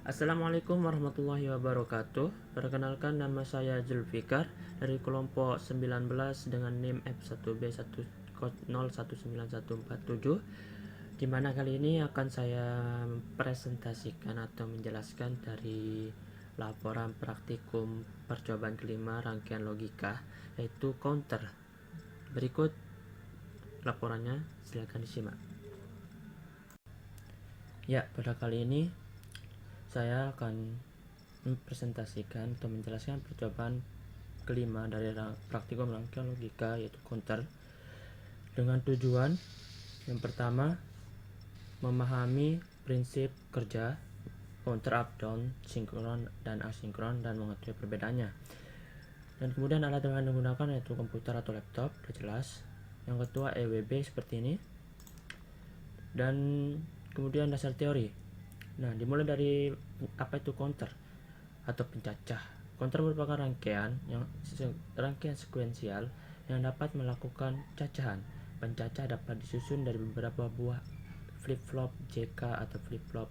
Assalamualaikum warahmatullahi wabarakatuh. Perkenalkan, nama saya Zulfikar dari kelompok 19 dengan NIM F1B1019147, di mana kali ini akan saya presentasikan atau menjelaskan dari laporan praktikum percobaan kelima rangkaian logika, yaitu counter. Berikut laporannya, silakan disimak. Ya, pada kali ini saya akan mempresentasikan atau menjelaskan percobaan kelima dari praktikum rangkaian logika, yaitu counter, dengan tujuan yang pertama, memahami prinsip kerja counter up down, sinkron dan asinkron, dan mengetahui perbedaannya. Dan kemudian alat yang digunakan yaitu komputer atau laptop, sudah jelas. Yang kedua, EWB seperti ini. Dan kemudian dasar teori. Nah, dimulai dari apa itu counter atau pencacah. Counter merupakan rangkaian sekuensial yang dapat melakukan cacahan. Pencacah dapat disusun dari beberapa buah flip-flop JK atau flip-flop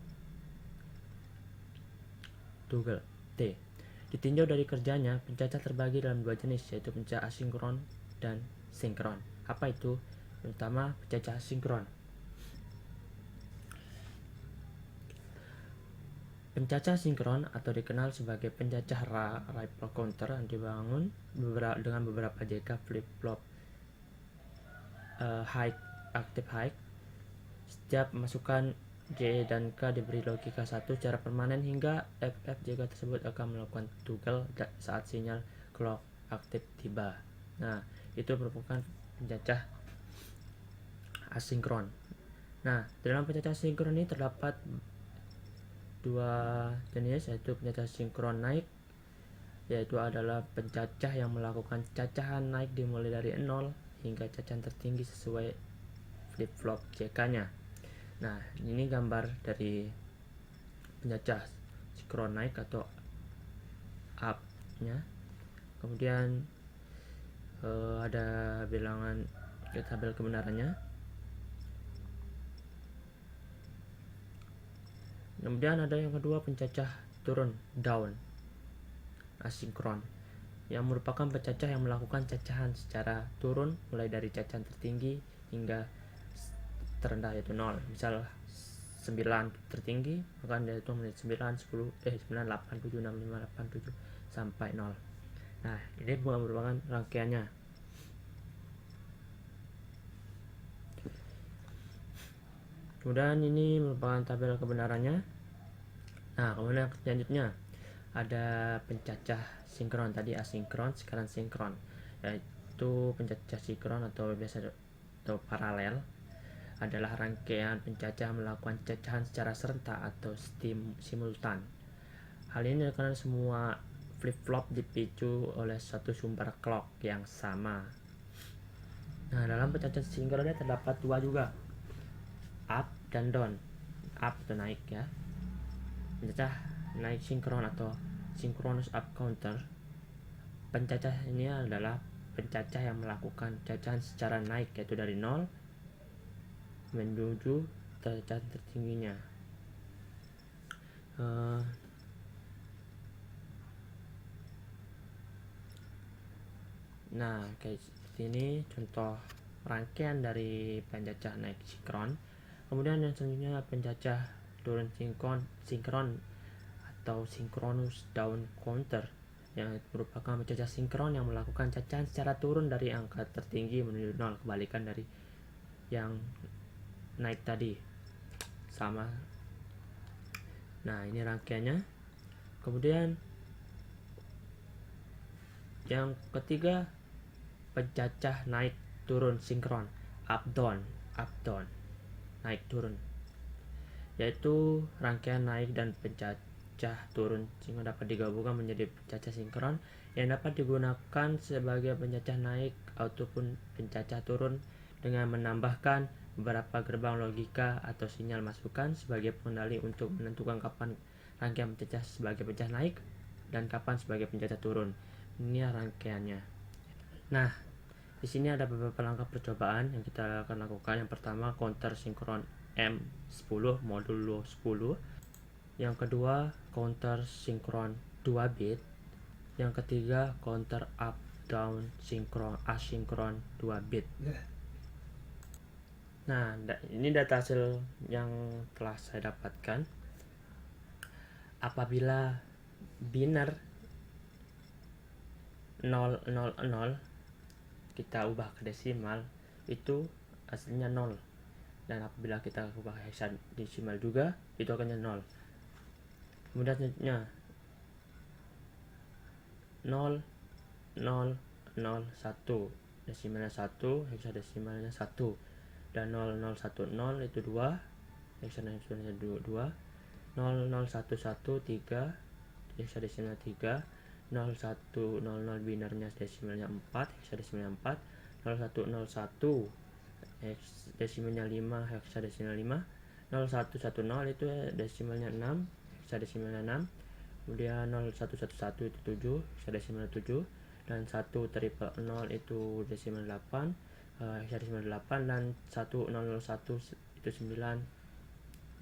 toggle T. Ditinjau dari kerjanya, pencacah terbagi dalam dua jenis, yaitu pencacah asinkron dan sinkron. Apa itu? Pertama, pencacah asinkron. Pencacah sinkron atau dikenal sebagai pencacah ripple counter yang dibangun dengan beberapa JK flip-flop active high. Setiap masukan J dan K diberi logika 1 secara permanen hingga FF JK tersebut akan melakukan toggle saat sinyal clock aktif tiba. Nah, itu merupakan pencacah asinkron. Nah, dalam pencacah sinkron ini terdapat dua jenis, yaitu pencacah sinkron naik, yaitu adalah pencacah yang melakukan cacahan naik dimulai dari 0 hingga cacahan tertinggi sesuai flip-flop JK-nya. Nah, ini gambar dari pencacah sinkron naik atau up-nya. Kemudian ada bilangan tabel kebenarannya. Kemudian ada yang kedua, pencacah turun down asinkron, yang merupakan pencacah yang melakukan cacahan secara turun mulai dari cacahan tertinggi hingga terendah, yaitu 0. Misal 9 tertinggi, maka dia itu menjadi 9, 8, 7, 6, 5, 8, 7 sampai 0. Nah, ini merupakan rangkaiannya. Kemudian ini merupakan tabel kebenarannya. Nah, kemudian selanjutnya ada pencacah sinkron, tadi asinkron, sekarang sinkron, yaitu pencacah sinkron atau biasa atau paralel adalah rangkaian pencacah melakukan cacahan secara serentak atau simultan. Hal ini karena semua flip-flop dipicu oleh satu sumber clock yang sama. Nah, dalam pencacah sinkronnya terdapat dua juga, up dan down. Up itu naik ya, pencacah naik sinkron atau synchronous up counter. Pencacah ini adalah pencacah yang melakukan cacahan secara naik, yaitu dari 0 menuju cacahan tertingginya. Nah, kayak seperti ini contoh rangkaian dari pencacah naik sinkron. Kemudian yang selanjutnya pencacah turun sinkron atau synchronous down counter, yang merupakan pencacah sinkron yang melakukan cacahan secara turun dari angka tertinggi menuju 0, kebalikan dari yang naik tadi, sama. Nah, ini rangkaiannya. Kemudian yang ketiga, pencacah naik turun sinkron, up down, naik turun, yaitu rangkaian naik dan pencacah turun sehingga dapat digabungkan menjadi pencacah sinkron yang dapat digunakan sebagai pencacah naik ataupun pencacah turun dengan menambahkan beberapa gerbang logika atau sinyal masukan sebagai pengendali untuk menentukan kapan rangkaian pencacah sebagai pencacah naik dan kapan sebagai pencacah turun. Ini rangkaiannya. Nah, di sini ada beberapa langkah percobaan yang kita akan lakukan. Yang pertama, counter sinkron M10 modulo 10. yang kedua counter sinkron 2 bit, yang ketiga counter up down sinkron asinkron 2 bit. Nah, ini data hasil yang telah saya dapatkan. Apabila biner 000 kita ubah ke desimal, itu hasilnya 0. Dan apabila kita ubah hexadesimal juga, itu akan 0. Kemudian selanjutnya 0 0 0 1, desimalnya 1, hexadesimalnya 1. Dan 0010 itu 2, hexadesimalnya 2. 0011 3, hexadesimalnya 3. 0100 binernya desimalnya 4, hexadesimalnya 4. 0101 desimalnya 5, hexadesimal 5. 0110 itu desimalnya 6, hexadesimalnya 6. Kemudian 0111 itu 7, hexadesimal 7. Dan 1 triple 0 itu desimal 8, hexadesimal 8. Dan 1001 itu 9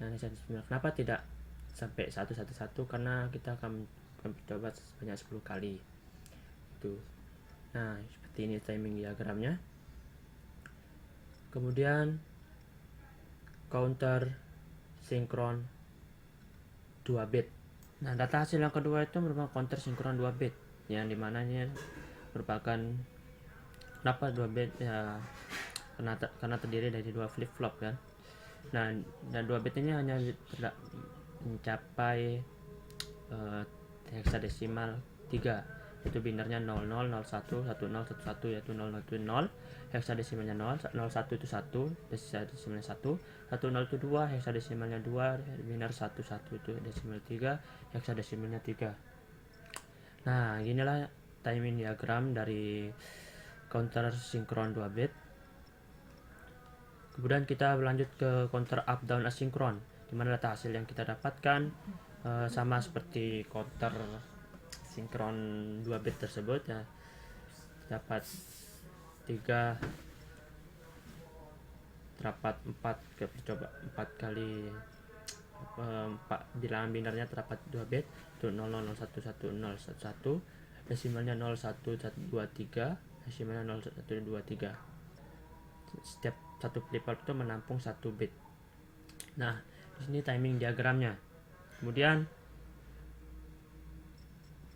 dan hexadesimal. Kenapa tidak sampai 111? Karena kita akan mencoba sebanyak 10 kali itu. Nah, seperti ini timing diagramnya. Kemudian counter sinkron 2 bit. Nah, data hasil yang kedua itu merupakan counter sinkron 2 bit, yang dimananya merupakan kenapa 2 bit ya, karena terdiri dari 2 flip flop kan. Nah, dan 2 bit ini hanya mencapai hexadesimal 3, yaitu binernya 00 01 10 11 yaitu 00 itu 0, hexadesimalnya 0, 01 itu 1, hexadesimalnya 1, 10 itu 2, hexadesimalnya 2, biner 11 itu desimal 3, hexadesimalnya 3. Nah, inilah timing diagram dari counter sinkron 2 bit. Kemudian kita berlanjut ke counter up down asinkron, dimana data hasil yang kita dapatkan sama seperti counter sinkron 2 bit tersebut ya, dapat 3 terdapat 4 kali 4 bilangan binernya terdapat 2 bit, itu 00111011, desimalnya 0123, desimalnya 0123. Setiap satu flip flop itu menampung 1 bit. Nah, di sini timing diagramnya. Kemudian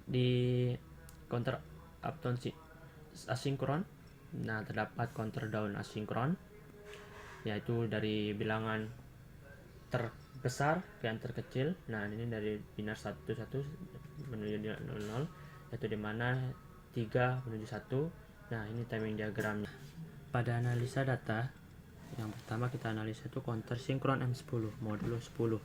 di counter up down asinkron, nah terdapat counter down asinkron, yaitu dari bilangan terbesar ke yang terkecil. Nah, ini dari binar 11 menuju 00, yaitu dimana 3 menuju 1. Nah, ini timing diagramnya. Pada analisa data yang pertama kita analisa itu counter sinkron M10 modulo 10.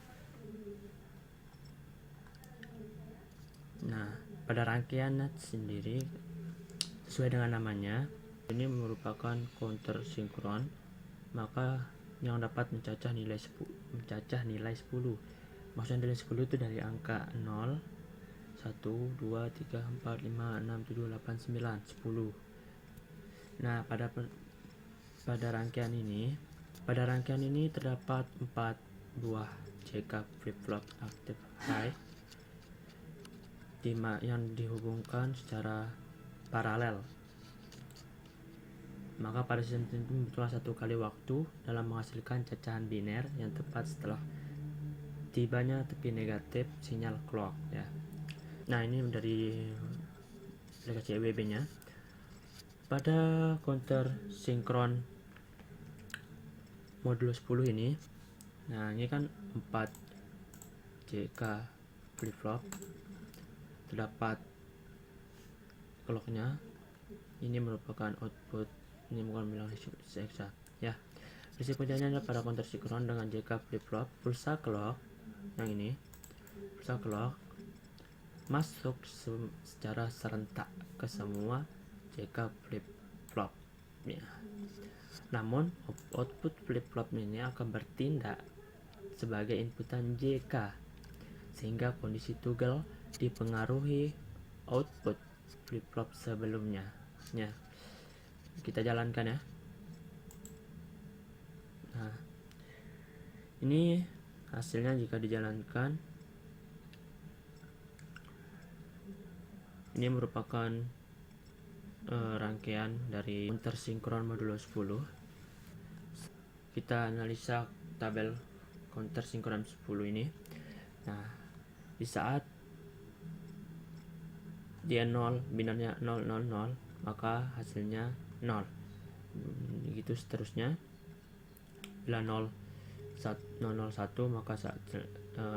Nah, pada rangkaian sendiri sesuai dengan namanya, ini merupakan counter sinkron, maka yang dapat mencacah nilai 10. Maksudnya nilai 10 itu dari angka 0, 1, 2, 3, 4, 5, 6, 7, 8, 9, 10. Nah, pada rangkaian ini terdapat 4 buah JK flip flop aktif high yang dihubungkan secara paralel. Maka pada sistem itu membutuhkan 1 kali waktu dalam menghasilkan cacahan biner yang tepat setelah tibanya tepi negatif sinyal clock ya. Nah, ini dari CWB nya. Pada counter sinkron modulo 10 ini, nah ini kan 4 JK flip flop, terdapat clocknya. Ini merupakan output, ini bukan bilang eksak ya. Risikonya pada counter sinkron dengan JK flip flop, pulsa clock yang ini, pulsa clock masuk secara serentak ke semua JK flip flop ya. Namun output flip flop ini akan bertindak sebagai inputan JK, sehingga kondisi toggle dipengaruhi output flip flop sebelumnya ya. Kita jalankan ya. Nah, ini hasilnya jika dijalankan. Ini merupakan rangkaian dari counter sinkron modulo 10. Kita analisa tabel counter sinkron 10 ini. Nah, di saat dia 0, binarnya 0 0 0, maka hasilnya 0. Begitu seterusnya. Bila 0 1 maka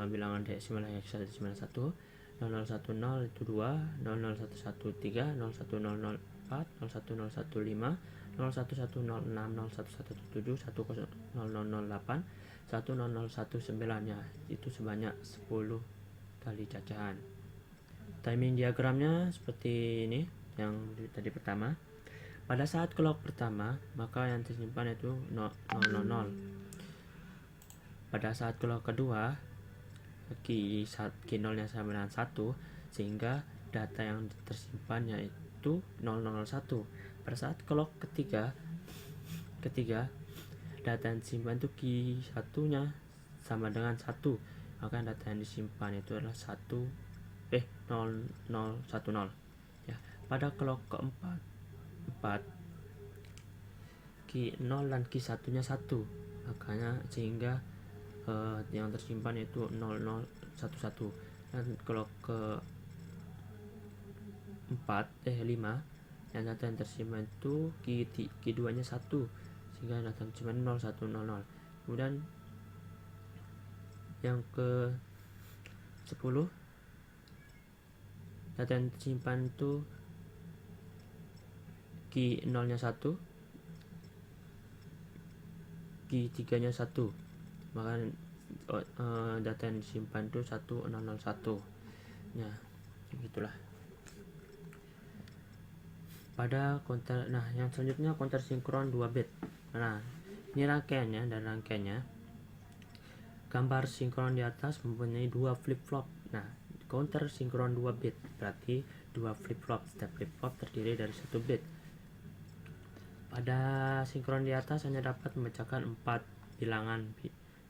bilangan desimal heksadesimal 1. 0010 itu 2, 00113, 01004, 01015, 01106, 01117, 10008, 10019 ya, itu sebanyak 10 kali cacahan. Timing diagramnya seperti ini yang tadi pertama. Pada saat clock pertama, maka yang tersimpan itu 000. Pada saat clock kedua, key 0-nya sama dengan 1, sehingga data yang tersimpan yaitu 001. Pada saat clock ketiga data yang disimpan itu key 1-nya sama dengan 1, maka data yang disimpan itu adalah 0010 ya. Pada clock keempat key 0 dan key 1-nya 1, makanya sehingga yang tersimpan itu 0011. Dan kalau ke 5 yang data yang tersimpan itu key 2 nya 1, sehingga data yang tersimpan 0100. Kemudian yang ke 10 data yang tersimpan itu key 0 nya 1, key 3 nya 1, maka data yang disimpan itu 1001 ya, begitulah. Pada counter, nah yang selanjutnya counter sinkron 2 bit. Nah, ini rangkaiannya, dan rangkaiannya gambar sinkron di atas mempunyai 2 flip flop. Nah, counter sinkron 2 bit berarti 2 flip flop. Setiap flip flop terdiri dari 1 bit. Pada sinkron di atas hanya dapat memecahkan 4 bilangan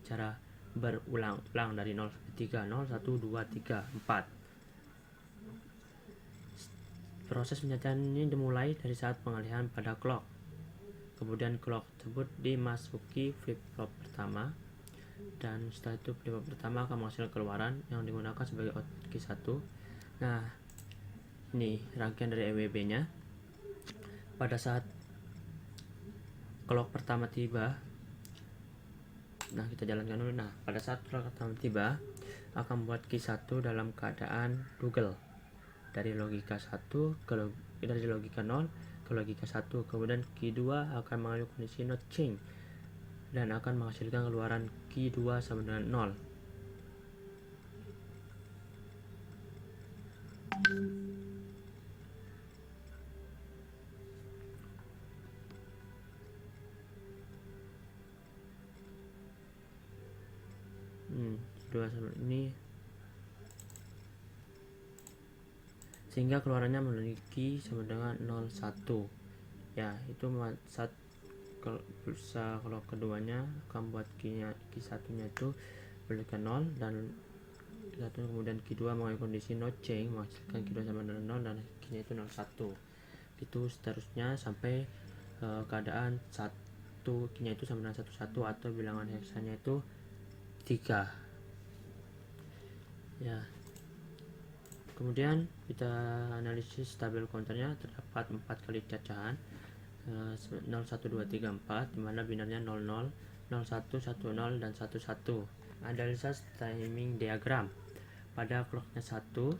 cara berulang-ulang dari 0 sampai 3, 0 1 2 3 4. Proses pencacahan ini dimulai dari saat pengalihan pada clock. Kemudian clock tersebut dimasuki flip flop pertama, dan setelah itu flip flop pertama akan menghasilkan keluaran yang digunakan sebagai output key 1. Nah, ini rangkaian dari EWB nya. Pada saat clock pertama tiba, nah kita jalankan dulu. Nah, pada saat clock pertama tiba akan membuat key 1 dalam keadaan toggle dari logika 1 dari logika 0 ke logika 1. Kemudian key 2 akan mengalami kondisi not change dan akan menghasilkan keluaran key 2 sama dengan 0. Dua sama ini, sehingga keluarannya memiliki sama dengan 01 ya. Itu saat kalau keduanya akan buat key 1-nya itu berikan 0 dan 1, kemudian key 2 mengalami kondisi no change menghasilkan key 2 sama dengan 0 dan key-nya itu 01. Itu seterusnya sampai keadaan 1 key-nya itu sama dengan 11 atau bilangan heksanya itu 3 ya. Kemudian kita analisis tabel counternya. Terdapat 4 kali cacahan 0 1 2 3 4, dimana binarnya 00 01 10 dan 11. Analisa timing diagram. Pada clocknya 1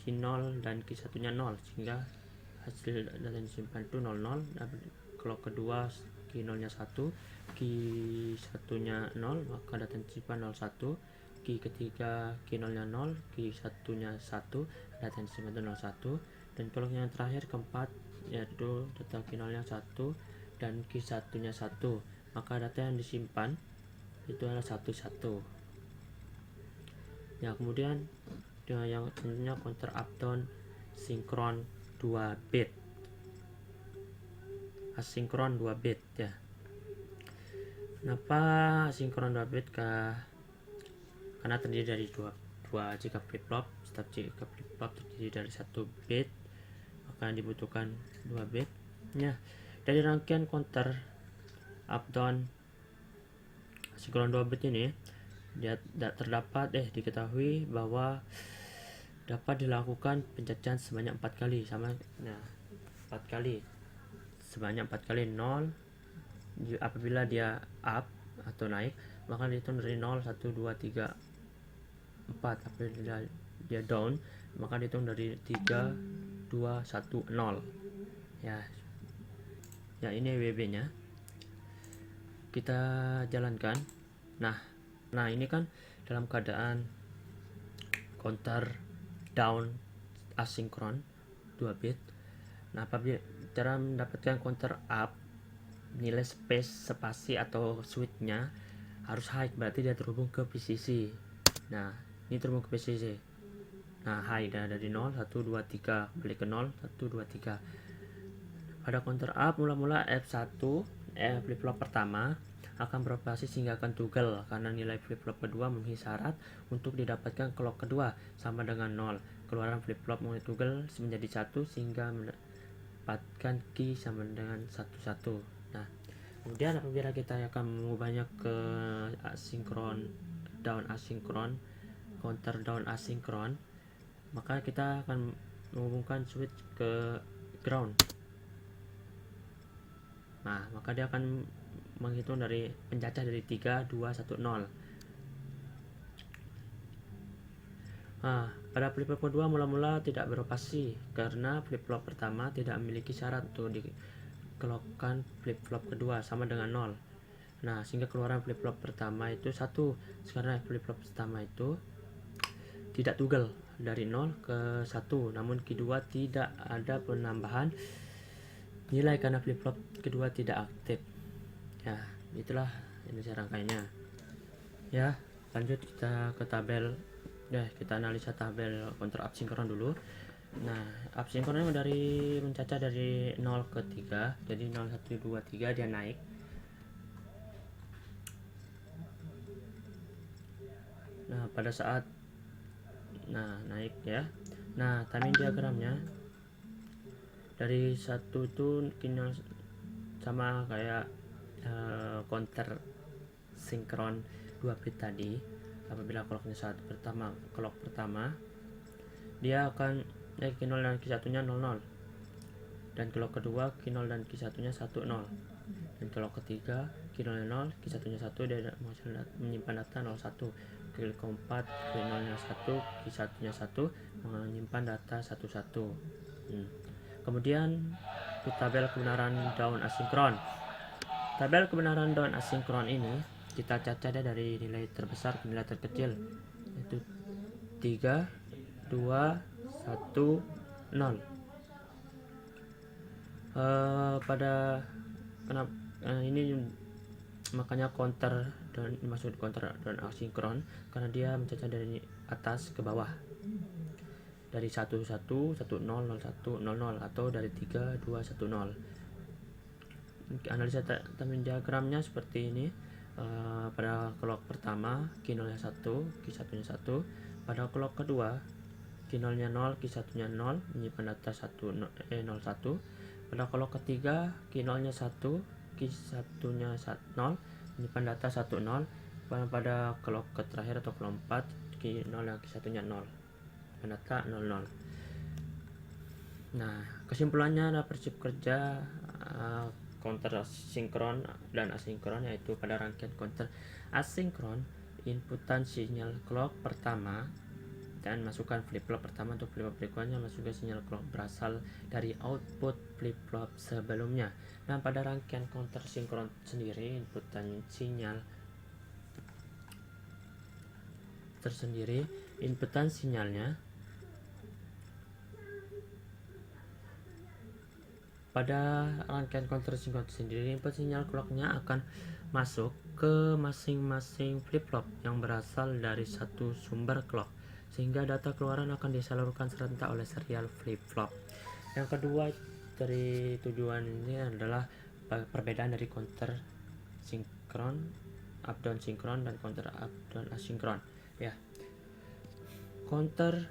key 0 dan key 1 nya 0, sehingga hasil data yang disimpan itu 00. Clock kedua key 0 nya 1, key 1 nya 0, maka data yang disimpan 01. Key ketiga key 0 nya 0, key 1 nya 1, data yang disimpan itu 01. Dan clock yang terakhir keempat yaitu data key 0 nya 1 dan key 1 nya 1, maka data yang disimpan itu adalah 11 ya. Kemudian yang selanjutnya counter up down sinkron 2 bit, asinkron 2 bit ya. Kenapa asinkron 2 bit? Karena terdiri dari dua jika flip flop. tetap jika flip flop terdiri dari 1 bit maka dibutuhkan 2 bit. Dari rangkaian counter up down asinkron 2 bit ini diketahui bahwa dapat dilakukan pencacahan sebanyak 4 kali sebanyak 4 kali 0 apabila dia up atau naik, maka dihitung dari 0 1 2 3 4. Apabila dia down maka dihitung dari 3 2 1 0. Ya ini WB nya kita jalankan. Nah ini kan dalam keadaan counter down asinkron 2 bit. Nah apabila cara mendapatkan counter up, nilai spasi atau switchnya harus high, berarti dia terhubung ke PCC. Nah ini terhubung ke PCC. Nah high dari 0 1 2 3 balik ke 0 1 2 3. Pada counter up mula-mula F1 flip flop pertama akan beroperasi sehingga akan toggle karena nilai flip flop kedua memenuhi syarat untuk didapatkan clock kedua sama dengan 0. Keluaran flip flop mulai toggle menjadi 1 sehingga mendapatkan key sama dengan 1 1. Nah kemudian apabila kita akan mengubahnya ke asinkron down asinkron, counter down asinkron, maka kita akan menghubungkan switch ke ground. Nah maka dia akan menghitung dari pencacah dari 3 2 1 0. Pada flip flop kedua mula-mula tidak beroperasi karena flip flop pertama tidak memiliki syarat untuk dikelokan flip flop kedua sama dengan 0. Nah sehingga keluaran flip flop pertama itu 1 karena flip flop pertama itu tidak toggle dari 0 ke 1, namun kedua tidak ada penambahan nilai karena flip flop kedua tidak aktif. Ya itulah ini rangkaiannya. Ya lanjut kita ke tabel. Kita analisa tabel counter up sinkron dulu. Nah up sinkronnya dari mencacah dari 0 ke 3, jadi 0 1 2 3 dia naik. Nah pada saat naik ya. Nah timing diagramnya dari 1 itu kinol sama kayak counter sinkron 2 bit tadi. Apabila clocknya clock pertama dia akan Q0 dan Q1 nya 00, dan clock kedua Q0 dan Q1 nya 10, dan clock ketiga Q0 nya 0 Q1 nya 1, dia menyimpan data 01. Clock keempat Q0 nya 1 Q1 nya 1 menyimpan data 11. Kemudian tabel kebenaran down asinkron. Tabel kebenaran down asinkron ini kita cacah dari nilai terbesar ke nilai terkecil, yaitu 3 2 1 0. Ini makanya counter dan dimaksud counter down asinkron karena dia mencacah dari atas ke bawah, dari 11 10 01 00 atau dari 3 2 1 0. Analisa timing diagramnya seperti ini. Pada clock pertama Q0 nya 1 Q1 nya 1. Pada clock kedua Q0 nya 0 Q1 nya 0 menyimpan data 01. Pada clock ketiga Q0 nya 1 Q1 nya 0 menyimpan data 10. Pada clock terakhir atau clock 4 Q0 dan Q1 nya 0 data 00. Nah kesimpulannya adalah prinsip kerja counter sinkron dan asinkron, yaitu pada rangkaian counter asinkron inputan sinyal clock pertama dan masukkan flip flop pertama untuk flip flop berikutnya, masukkan sinyal clock berasal dari output flip flop sebelumnya. Nah pada rangkaian counter sinkron sendiri inputan sinyal tersendiri, inputan sinyalnya pada rangkaian counter sinkron sendiri, input sinyal clocknya akan masuk ke masing-masing flip flop yang berasal dari satu sumber clock, sehingga data keluaran akan disalurkan serentak oleh serial flip flop. Yang kedua dari tujuan ini adalah perbedaan dari counter sinkron up down sinkron dan counter up down asinkron. Ya, counter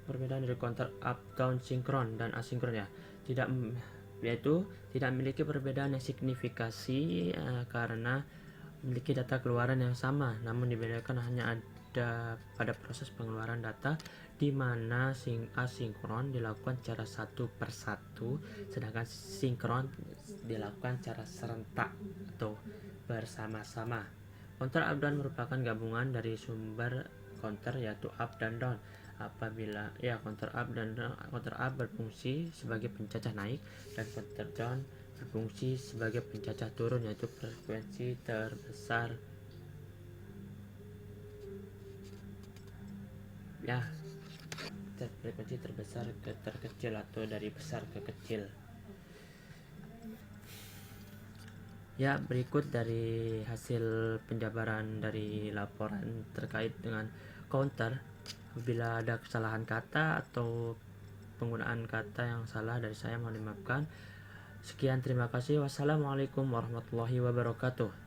perbedaan dari counter up down sinkron dan asinkron ya, yaitu tidak memiliki perbedaan yang signifikasi karena memiliki data keluaran yang sama, namun dibedakan hanya ada pada proses pengeluaran data di mana asinkron dilakukan secara satu per satu, sedangkan sinkron dilakukan secara serentak atau bersama-sama. Counter up down merupakan gabungan dari sumber counter yaitu up dan down. Apabila counter up berfungsi sebagai pencacah naik dan counter down berfungsi sebagai pencacah turun, yaitu frekuensi terbesar frekuensi terbesar ke terkecil atau dari besar ke kecil. Ya, berikut dari hasil penjabaran dari laporan terkait dengan counter. Apabila ada kesalahan kata atau penggunaan kata yang salah dari saya, mohon dimaafkan. Sekian, terima kasih. Wassalamualaikum warahmatullahi wabarakatuh.